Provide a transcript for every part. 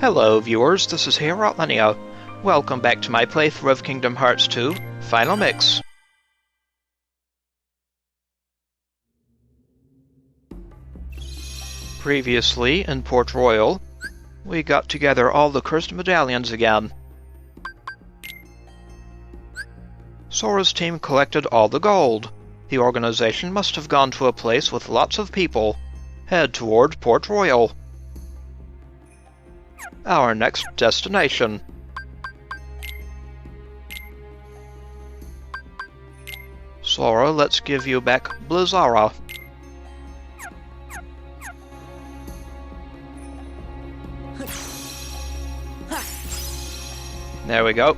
Hello viewers, this is Linnea. Welcome back to my playthrough of Kingdom Hearts 2 Final Mix. Previously, in Port Royal, we got together all the Cursed Medallions again. Sora's team collected all the gold. The organization must have gone to a place with lots of people. Head toward Port Royal. Our next destination. Sora, let's give you back Blizzara. There we go.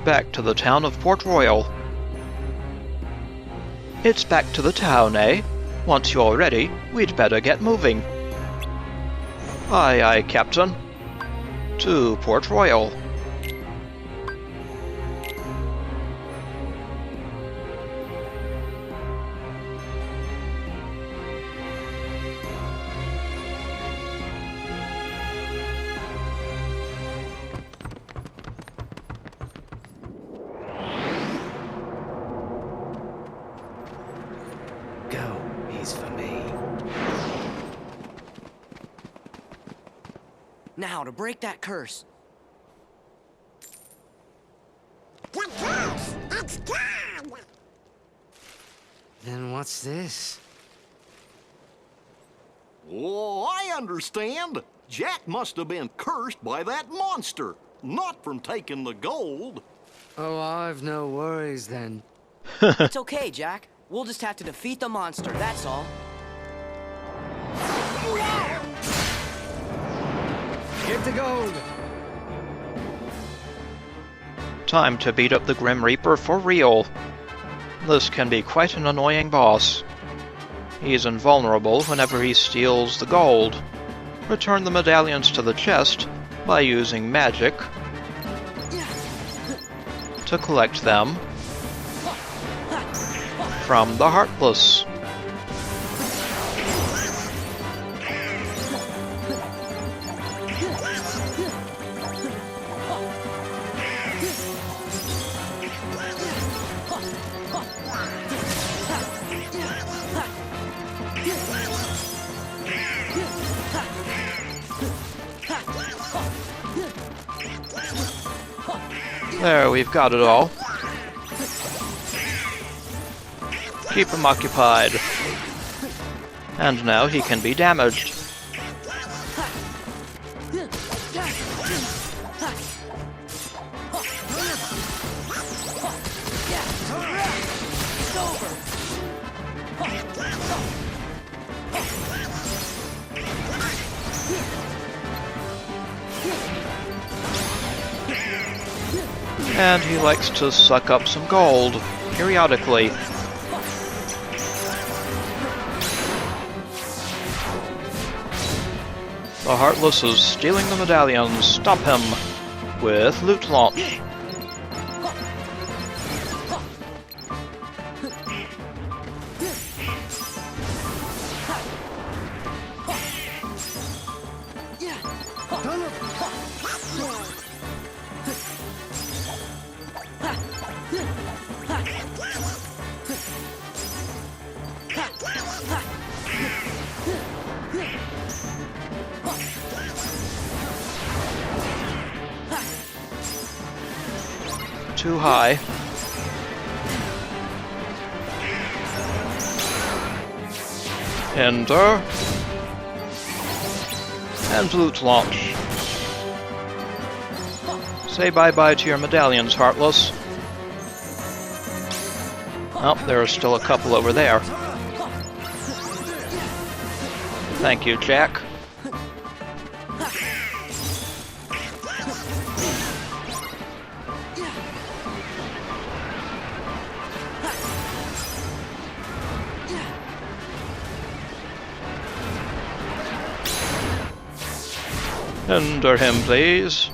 Back to the town of Port Royal. It's back to the town, eh? Once you're ready, we'd better get moving. Aye, aye, Captain. To Port Royal. Now, to break that curse. The curse! It's gone! Then what's this? Oh, I understand. Jack must have been cursed by that monster, not from taking the gold. Oh, I've no worries then. It's okay, Jack. We'll just have to defeat the monster, that's all. Get the gold! Time to beat up the Grim Reaper for real. This can be quite an annoying boss. He's invulnerable whenever he steals the gold. Return the medallions to the chest by using magic to collect them from the Heartless. There, we've got it all. Keep him occupied. And now he can be damaged. And he likes to suck up some gold, periodically. The Heartless is stealing the medallions. Stop him with loot launch. Too high. Hinder. And loot launch. Say bye-bye to your medallions, Heartless. Oh, there are still a couple over there. Thank you, Jack. Hinder him, please.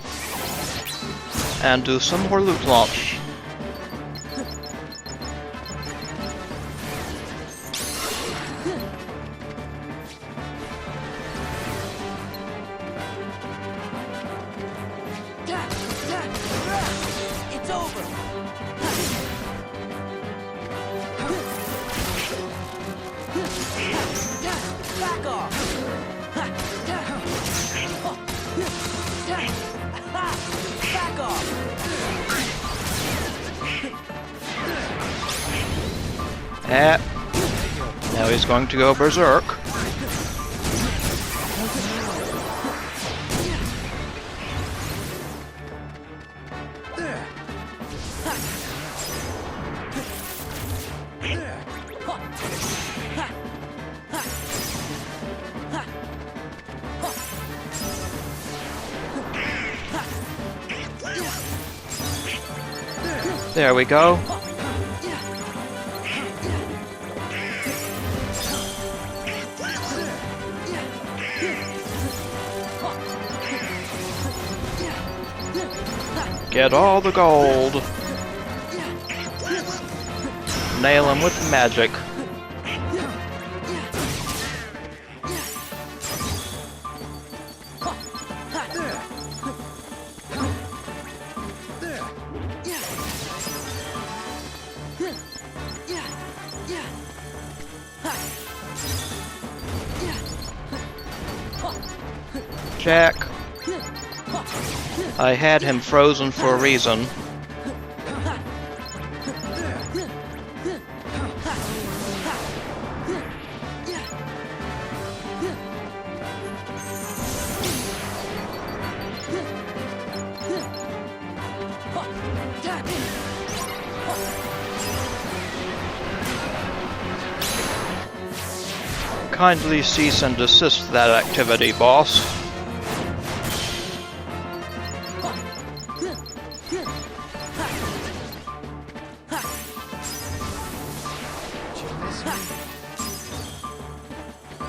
and do some more loot launch. It's over. Back off. Back off. Now he's going to go berserk. There we go. Get all the gold. Nail him with magic. Jack. I had him frozen for a reason. Kindly cease and desist that activity, boss.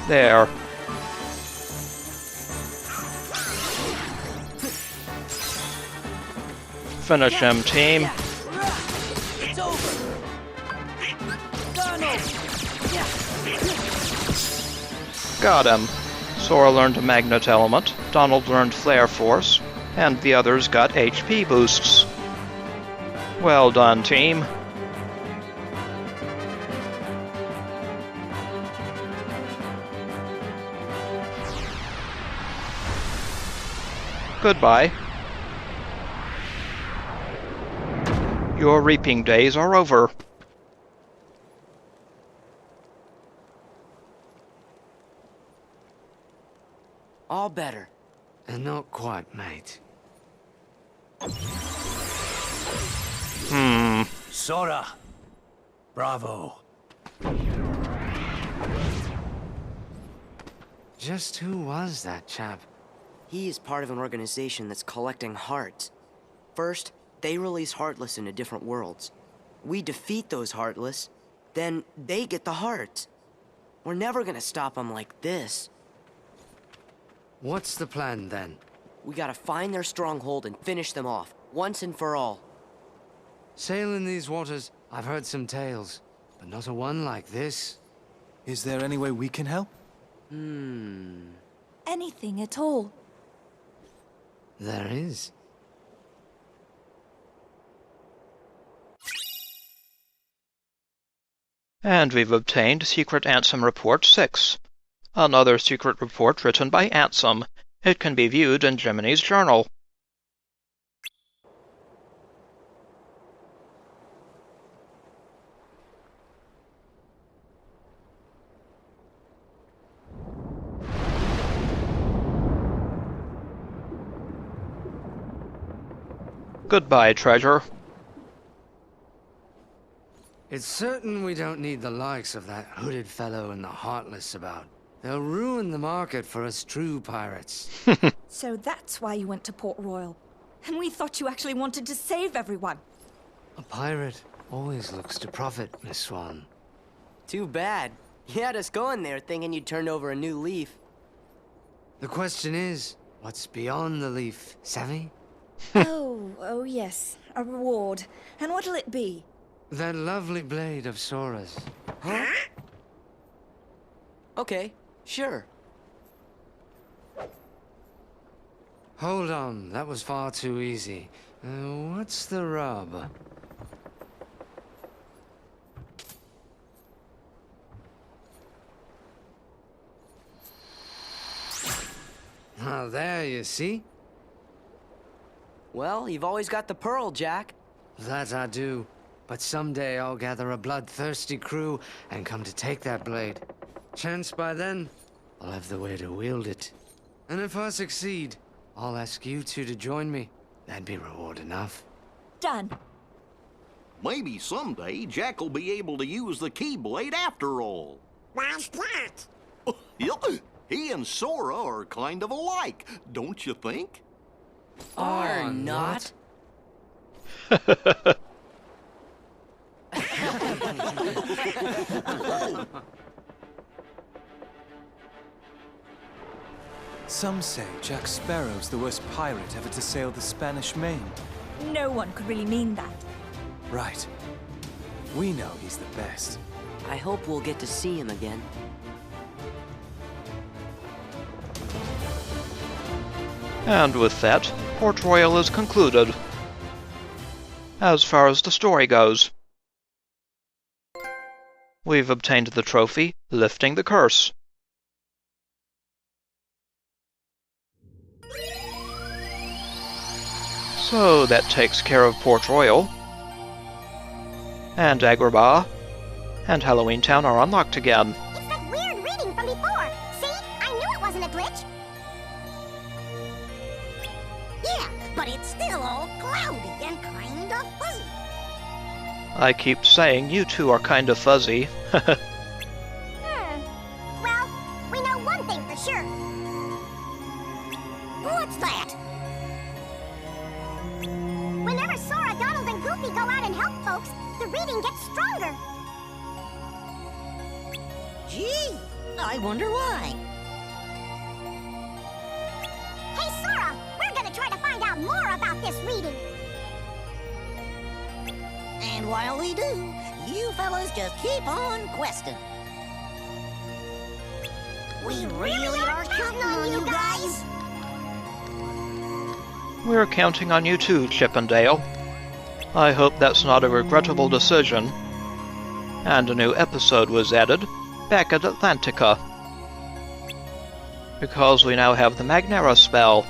There. Finish him, team. It's over. Donald. Got him. Sora learned a Magnet Element, Donald learned Flare Force, and the others got HP boosts. Well done, team. Goodbye. Your reaping days are over. All better. And not quite, mate. Sora! Bravo! Just who was that chap? He is part of an organization that's collecting hearts. First, they release Heartless into different worlds. We defeat those Heartless, then they get the hearts. We're never gonna stop them like this. What's the plan, then? We gotta find their stronghold and finish them off, once and for all. Sail in these waters, I've heard some tales, but not a one like this. Is there any way we can help? Anything at all. There is. And we've obtained Secret Ansem Report 6. Another secret report written by Ansem. It can be viewed in Gemini's journal. Goodbye, treasure. It's certain we don't need the likes of that hooded fellow and the Heartless about. They'll ruin the market for us true pirates. So that's why you went to Port Royal. And we thought you actually wanted to save everyone. A pirate always looks to profit, Miss Swan. Too bad. You had us going there thinking you'd turned over a new leaf. The question is, what's beyond the leaf, savvy? Oh yes, a reward. And what'll it be? That lovely blade of Sora's. Huh? Okay, sure. Hold on, that was far too easy. What's the rub? Now there, you see? Well, you've always got the pearl, Jack. That I do. But someday I'll gather a bloodthirsty crew and come to take that blade. Chance by then, I'll have the way to wield it. And if I succeed, I'll ask you two to join me. That'd be reward enough. Done. Maybe someday Jack will be able to use the Keyblade after all. Why's that? He and Sora are kind of alike, don't you think? Are not. Some say Jack Sparrow's the worst pirate ever to sail the Spanish Main. No one could really mean that. Right. We know he's the best. I hope we'll get to see him again. And with that, Port Royal is concluded. As far as the story goes, we've obtained the trophy, lifting the curse. So that takes care of Port Royal. And Agrabah and Halloween Town are unlocked again. It's that weird reading from before. See? I knew it wasn't a glitch. Yeah, but it's still all cloudy and kind of fuzzy. I keep saying you two are kind of fuzzy. Well, we know one thing for sure. What's that? Whenever Sora, Donald, and Goofy go out and help folks, the reading gets stronger. Gee, I wonder why. Hey, Sora, we're gonna try to find out more about this reading. And while we do, you fellas just keep on questing. We really are counting on you guys. We're counting on you too, Chippendale. I hope that's not a regrettable decision. And a new episode was added, back at Atlantica. Because we now have the Magnera spell.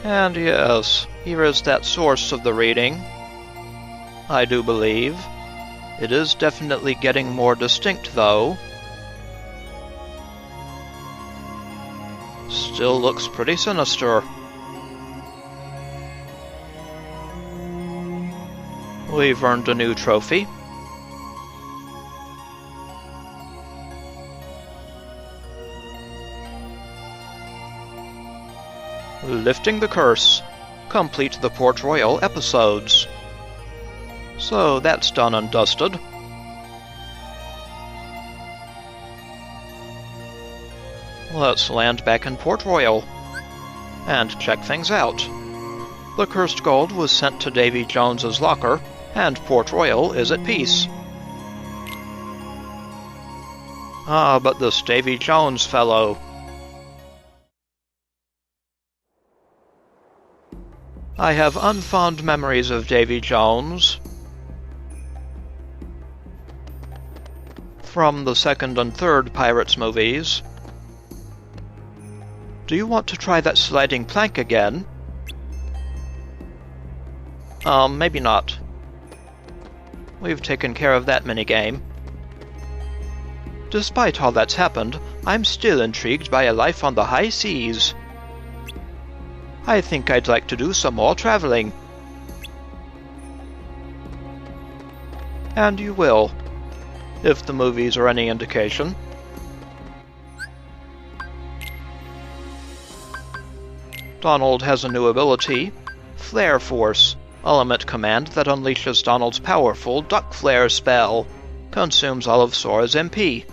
And yes, here is that source of the reading. I do believe. It is definitely getting more distinct, though. Still looks pretty sinister. We've earned a new trophy. Lifting the curse. Complete the Port Royal episodes. So that's done and dusted. Let's land back in Port Royal and check things out. The cursed gold was sent to Davy Jones's locker, and Port Royal is at peace. Ah, but this Davy Jones fellow. I have unfond memories of Davy Jones. From the second and third Pirates movies. Do you want to try that sliding plank again? Maybe not. We've taken care of that minigame. Despite all that's happened, I'm still intrigued by a life on the high seas. I think I'd like to do some more traveling. And you will, if the movies are any indication. Donald has a new ability, Flare Force, element command that unleashes Donald's powerful Duck Flare spell. Consumes all of Sora's MP.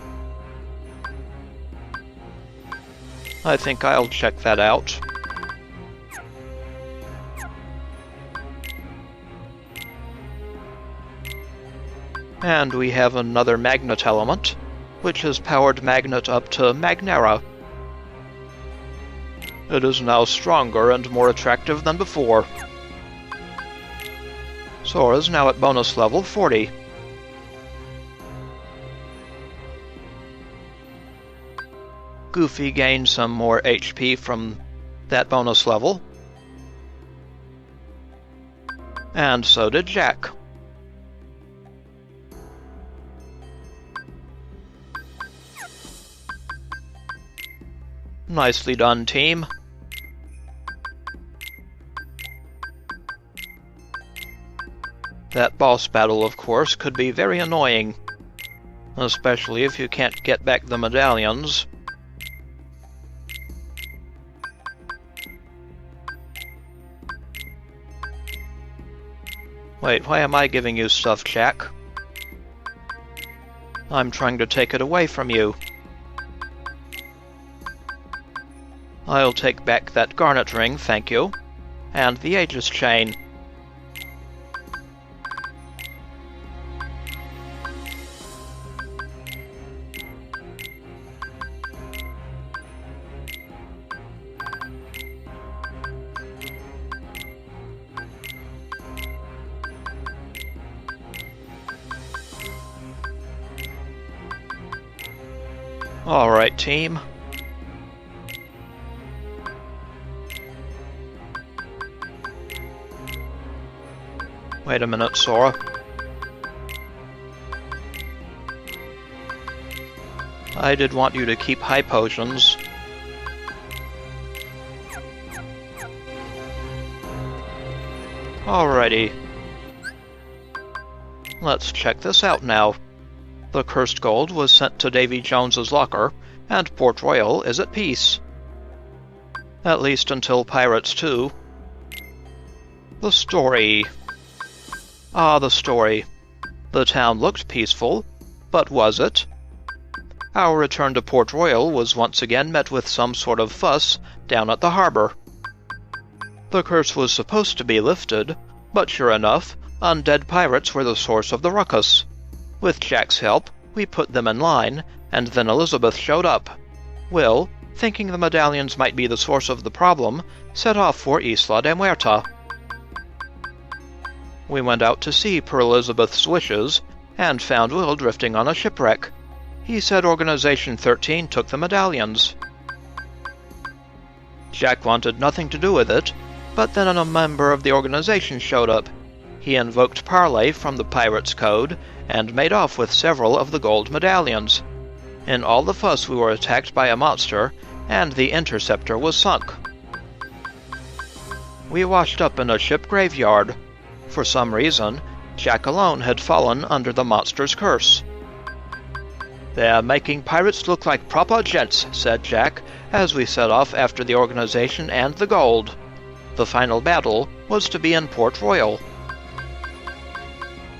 I think I'll check that out. And we have another magnet element, which has powered Magnet up to Magnera. It is now stronger and more attractive than before. Sora's now at bonus level 40. Goofy gained some more HP from that bonus level. And so did Jack. Nicely done, team. That boss battle, of course, could be very annoying, especially if you can't get back the medallions. Wait, why am I giving you stuff, Jack? I'm trying to take it away from you. I'll take back that garnet ring, thank you, and the Aegis chain. Alright, team. Wait a minute, Sora. I did want you to keep high potions. Alrighty. Let's check this out now. The cursed gold was sent to Davy Jones's locker, and Port Royal is at peace. At least until Pirates 2. The story. Ah, the story. The town looked peaceful, but was it? Our return to Port Royal was once again met with some sort of fuss down at the harbor. The curse was supposed to be lifted, but sure enough, undead pirates were the source of the ruckus. With Jack's help, we put them in line, and then Elizabeth showed up. Will, thinking the medallions might be the source of the problem, set off for Isla de Muerta. We went out to sea per Elizabeth's wishes, and found Will drifting on a shipwreck. He said Organization 13 took the medallions. Jack wanted nothing to do with it, but then a member of the organization showed up. He invoked Parley from the Pirates' Code, and made off with several of the gold medallions. In all the fuss we were attacked by a monster, and the interceptor was sunk. We washed up in a ship graveyard. For some reason, Jack alone had fallen under the monster's curse. "They're making pirates look like proper gents," said Jack, as we set off after the organization and the gold. The final battle was to be in Port Royal.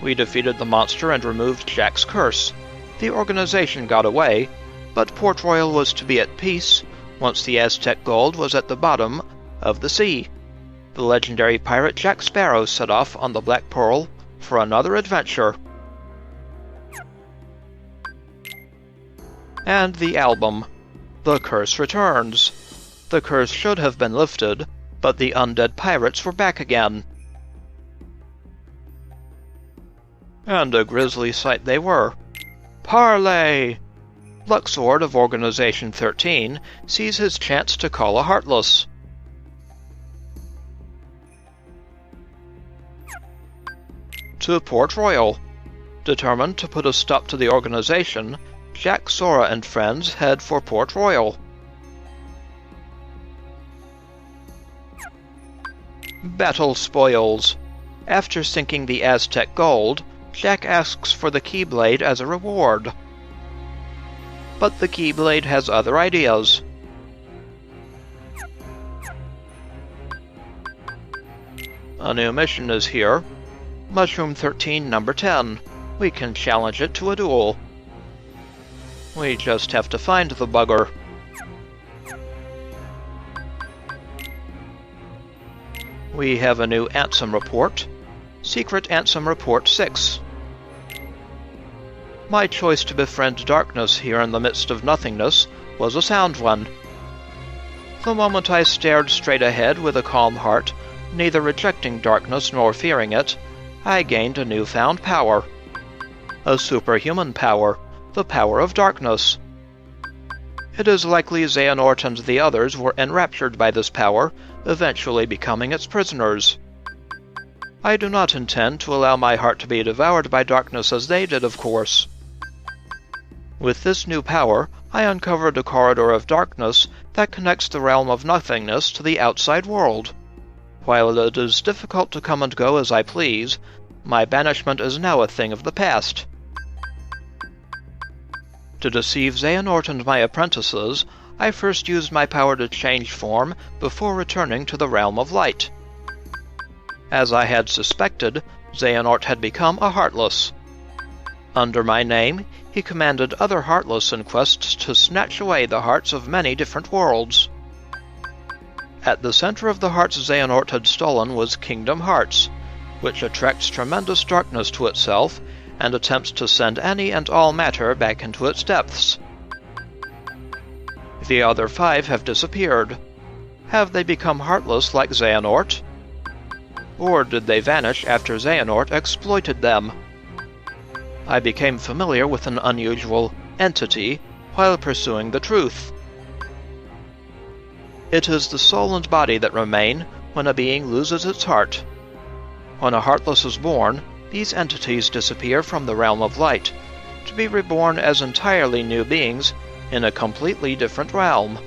We defeated the monster and removed Jack's curse. The organization got away, but Port Royal was to be at peace once the Aztec gold was at the bottom of the sea. The legendary pirate Jack Sparrow set off on the Black Pearl for another adventure. And the album, The Curse Returns. The curse should have been lifted, but the undead pirates were back again. And a grisly sight they were. Parley! Luxord of Organization 13 sees his chance to call a Heartless. To Port Royal. Determined to put a stop to the organization, Jack, Sora, and friends head for Port Royal. Battle spoils. After sinking the Aztec gold, Jack asks for the Keyblade as a reward. But the Keyblade has other ideas. A new mission is here. Mushroom 13 number 10. We can challenge it to a duel. We just have to find the bugger. We have a new Ansem report, Secret Ansem Report 6. My choice to befriend darkness here in the midst of nothingness was a sound one. The moment I stared straight ahead with a calm heart, neither rejecting darkness nor fearing it, I gained a newfound power. A superhuman power, the power of darkness. It is likely Xehanort and the others were enraptured by this power, eventually becoming its prisoners. I do not intend to allow my heart to be devoured by darkness as they did, of course. With this new power, I uncovered a corridor of darkness that connects the realm of nothingness to the outside world. While it is difficult to come and go as I please, my banishment is now a thing of the past. To deceive Xehanort and my apprentices, I first used my power to change form before returning to the realm of light. As I had suspected, Xehanort had become a Heartless. Under my name, he commanded other Heartless in quests to snatch away the hearts of many different worlds. At the center of the hearts Xehanort had stolen was Kingdom Hearts, which attracts tremendous darkness to itself and attempts to send any and all matter back into its depths. The other 5 have disappeared. Have they become heartless like Xehanort? Or did they vanish after Xehanort exploited them? I became familiar with an unusual entity while pursuing the truth. It is the soul and body that remain when a being loses its heart. When a Heartless is born, these entities disappear from the realm of light, to be reborn as entirely new beings in a completely different realm.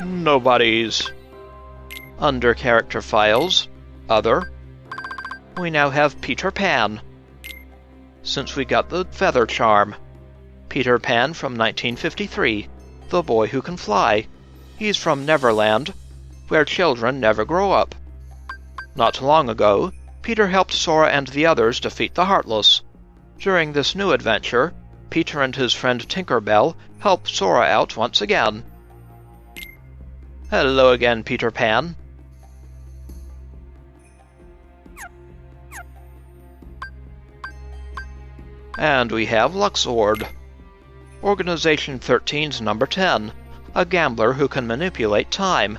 Nobodies. Under Character Files, Other, we now have Peter Pan. Since we got the Feather Charm. Peter Pan from 1953, the boy who can fly. He's from Neverland, where children never grow up. Not long ago, Peter helped Sora and the others defeat the Heartless. During this new adventure, Peter and his friend Tinker Bell help Sora out once again. Hello again, Peter Pan. And we have Luxord. Organization 13's number 10, a gambler who can manipulate time.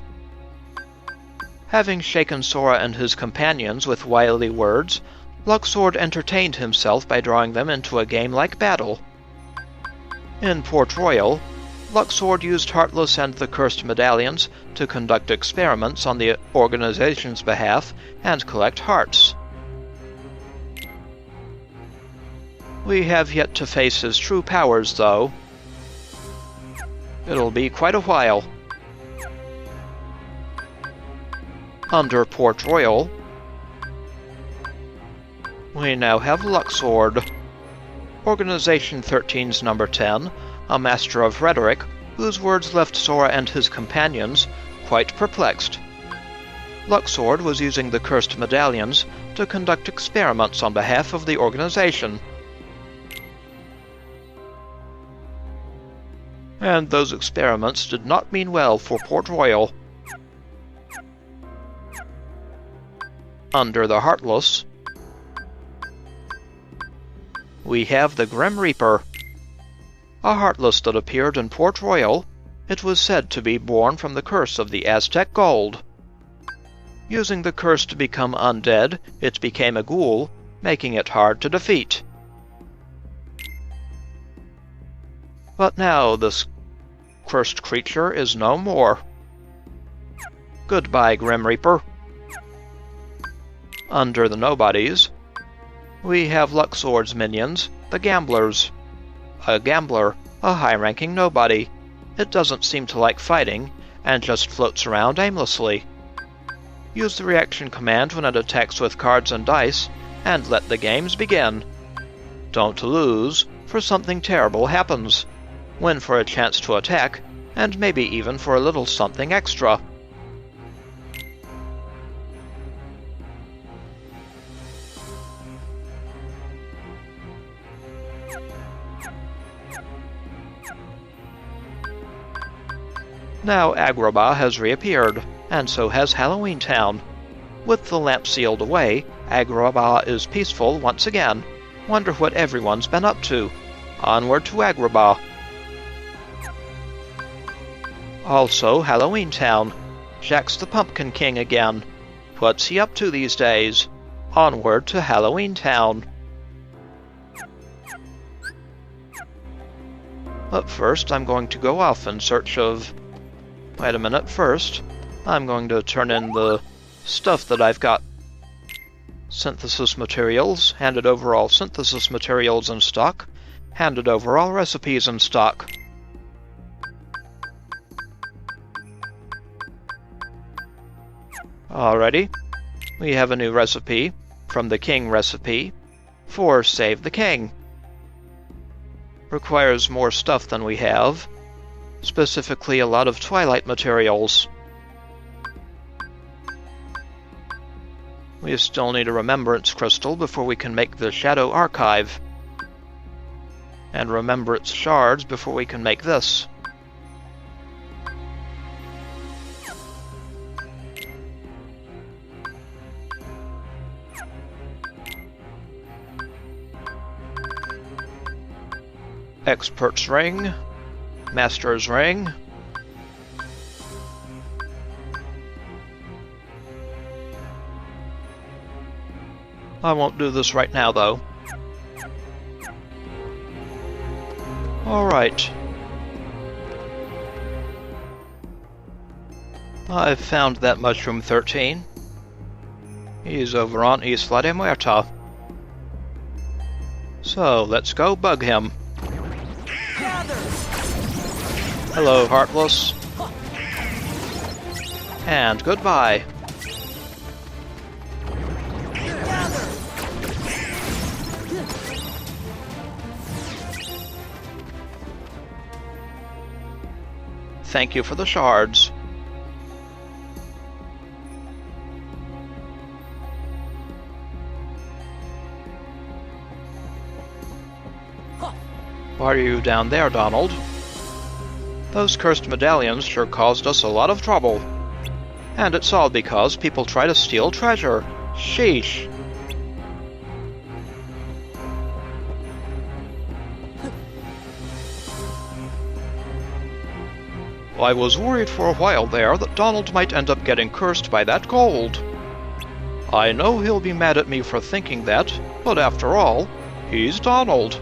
Having shaken Sora and his companions with wily words, Luxord entertained himself by drawing them into a game-like battle. In Port Royal, Luxord used Heartless and the Cursed Medallions to conduct experiments on the organization's behalf and collect hearts. We have yet to face his true powers, though. It'll be quite a while. Under Port Royal, we now have Luxord. Organization 13's number 10, a master of rhetoric, whose words left Sora and his companions quite perplexed. Luxord was using the Cursed Medallions to conduct experiments on behalf of the organization. And those experiments did not mean well for Port Royal. Under the Heartless, we have the Grim Reaper. A Heartless that appeared in Port Royal, it was said to be born from the curse of the Aztec gold. Using the curse to become undead, it became a ghoul, making it hard to defeat. But now this cursed creature is no more. Goodbye, Grim Reaper. Under the Nobodies, we have Luxord's minions, the Gamblers. A gambler, a high-ranking nobody. It doesn't seem to like fighting, and just floats around aimlessly. Use the reaction command when it attacks with cards and dice, and let the games begin. Don't lose, for something terrible happens. Win for a chance to attack, and maybe even for a little something extra. Now Agrabah has reappeared, and so has Halloween Town. With the lamp sealed away, Agrabah is peaceful once again. Wonder what everyone's been up to. Onward to Agrabah. Also Halloween Town. Jack's the Pumpkin King again. What's he up to these days? Onward to Halloween Town. But first, I'm going to go off in search of... Wait a minute, first, I'm going to turn in the stuff that I've got. Synthesis materials, handed over all synthesis materials in stock, handed over all recipes in stock. Alrighty, we have a new recipe from the King recipe for Save the King. Requires more stuff than we have, specifically a lot of Twilight materials. We still need a Remembrance Crystal before we can make the Shadow Archive, and Remembrance Shards before we can make this. Expert's Ring, Master's Ring. I won't do this right now, though. Alright. I've found that Mushroom 13. He's over on Isla de Muerta. So, let's go bug him. Hello, Heartless. And goodbye. Thank you for the shards. Why are you down there, Donald? Those cursed medallions sure caused us a lot of trouble. And it's all because people try to steal treasure. Sheesh. I was worried for a while there that Donald might end up getting cursed by that gold. I know he'll be mad at me for thinking that, but after all, he's Donald.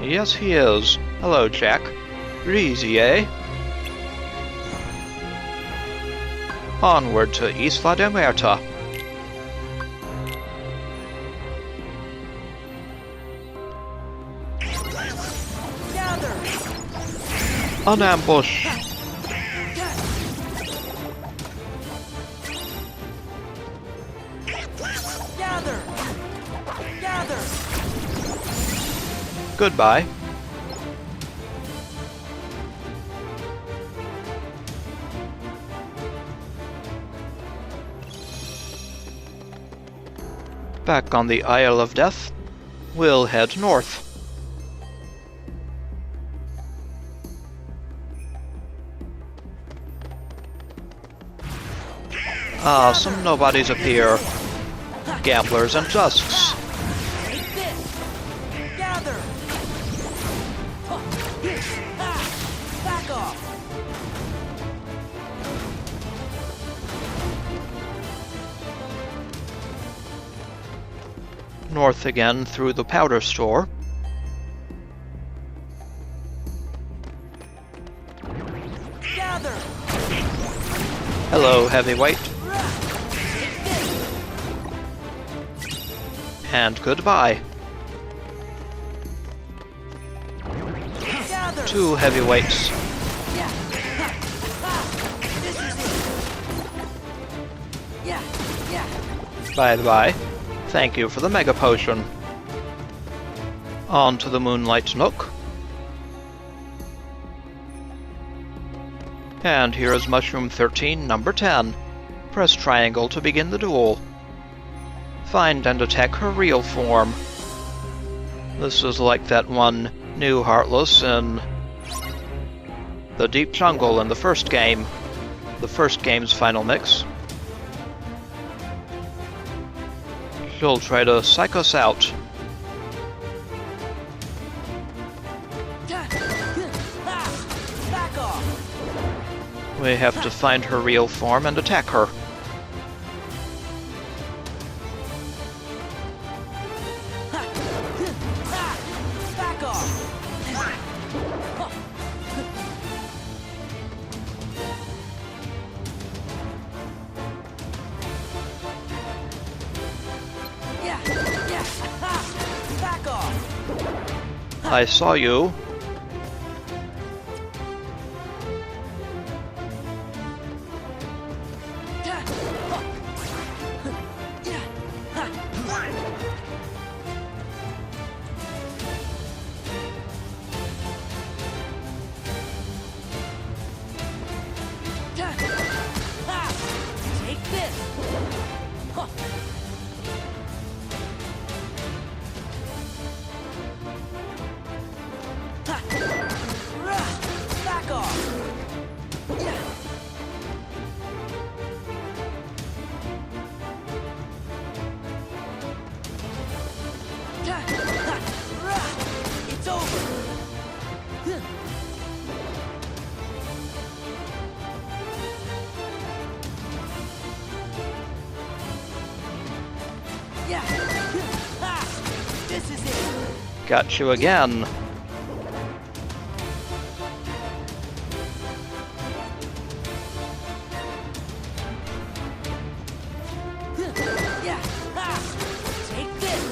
Yes, he is. Hello, Jack. Greasy, eh? Onward to Isla de Muerta. An ambush. Goodbye. Back on the Isle of Death, we'll head north. Ah, some nobodies appear. Gamblers and dusks. North again through the powder store. Hello, heavyweight. And goodbye. 2 heavyweights. Bye-bye. Thank you for the Mega Potion. On to the Moonlight Nook. And here is Mushroom 13, number 10. Press triangle to begin the duel. Find and attack her real form. This is like that one new Heartless in the deep jungle in the first game. The first game's final mix. She'll try to psych us out. Back off! We have to find her real form and attack her. Back off! Back off! I saw you. Take this! Back off! It's over! This is it! Got you again. Take this!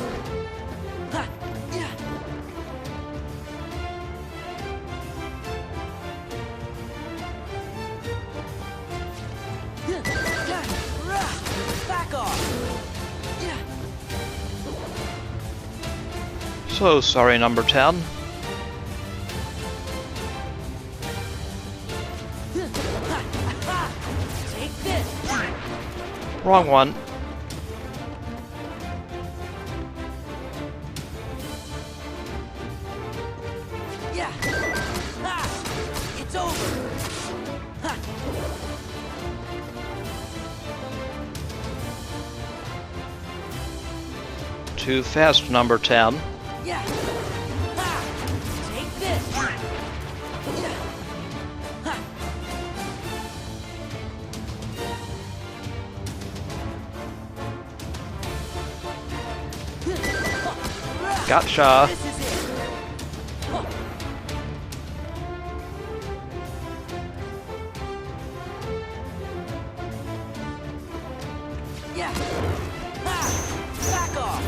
Back off! So sorry, number 10. Take this! Wrong one. It's over! Too fast, number 10. Take this! Gotcha. This is it! Back off!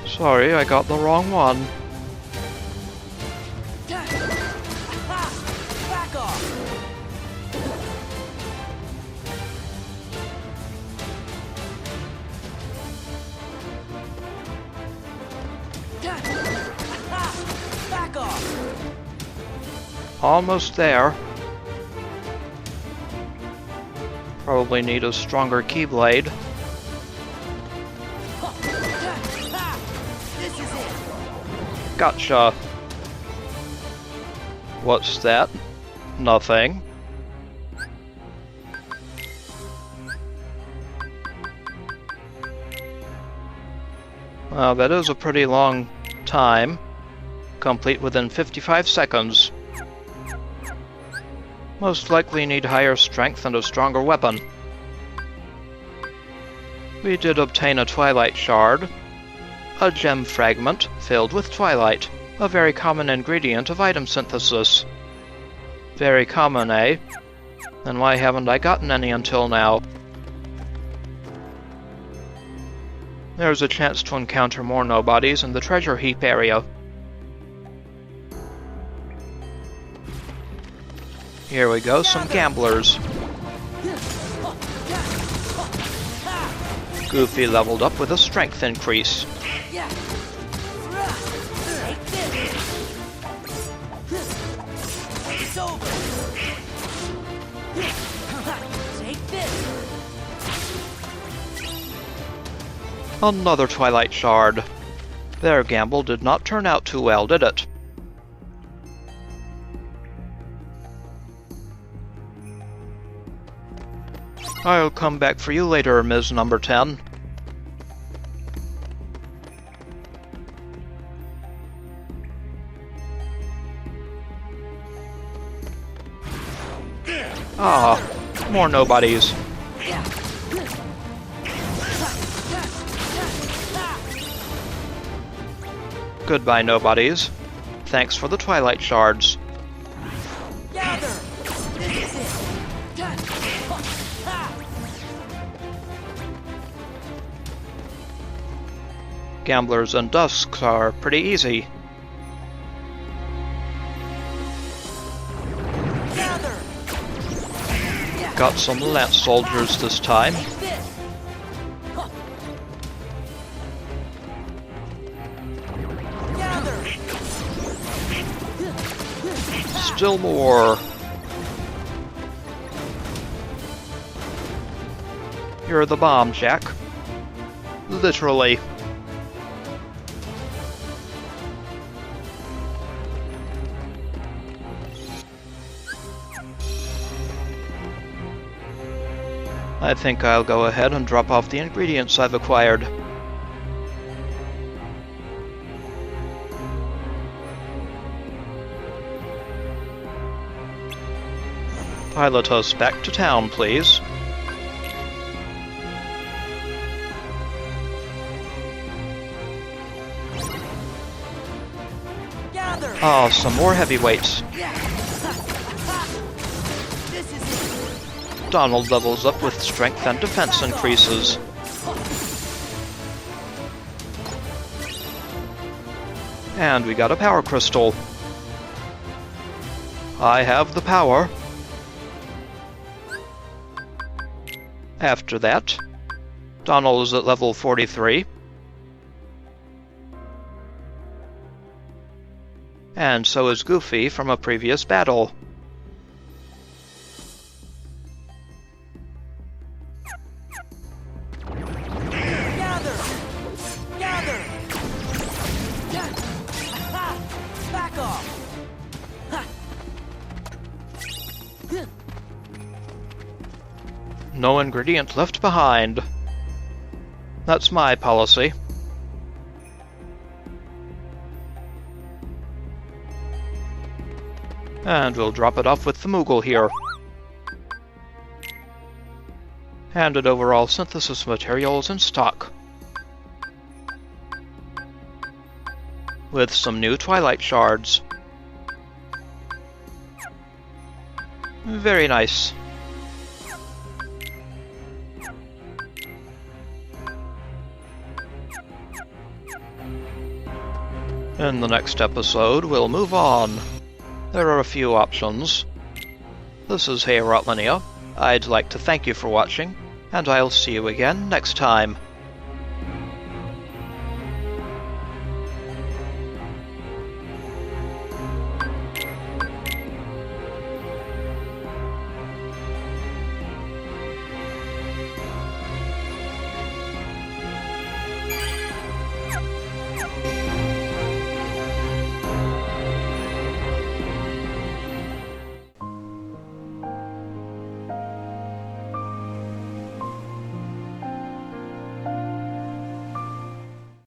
Sorry, I got the wrong one. Back off! Back off! Almost there. Probably need a stronger keyblade. This is it! Gotcha. What's that? Nothing. Well, that is a pretty long time. Complete within 55 seconds. Most likely need higher strength and a stronger weapon. We did obtain a Twilight Shard, a gem fragment filled with Twilight, a very common ingredient of item synthesis. Very common, eh? Then why haven't I gotten any until now? There's a chance to encounter more nobodies in the treasure heap area. Here we go, some gamblers. Goofy leveled up with a strength increase. It's over. Take this. Another Twilight Shard. Their gamble did not turn out too well, did it? I'll come back for you later, Ms. Number 10. Ah, more nobodies. Goodbye, nobodies. Thanks for the Twilight Shards. Gamblers and Dusks are pretty easy. Got some Lance soldiers this time. Still more. You're the bomb, Jack. Literally. I think I'll go ahead and drop off the ingredients I've acquired. Pilot us back to town, please. Ah, some more heavyweights. Donald levels up with strength and defense increases. And we got a power crystal. I have the power. After that, Donald is at level 43. And so is Goofy from a previous battle. No ingredient left behind. That's my policy. And we'll drop it off with the Moogle here. Handed over all synthesis materials in stock. With some new Twilight Shards. Very nice. In the next episode, we'll move on. There are a few options. This is Hey Rotlinia. I'd like to thank you for watching, and I'll see you again next time.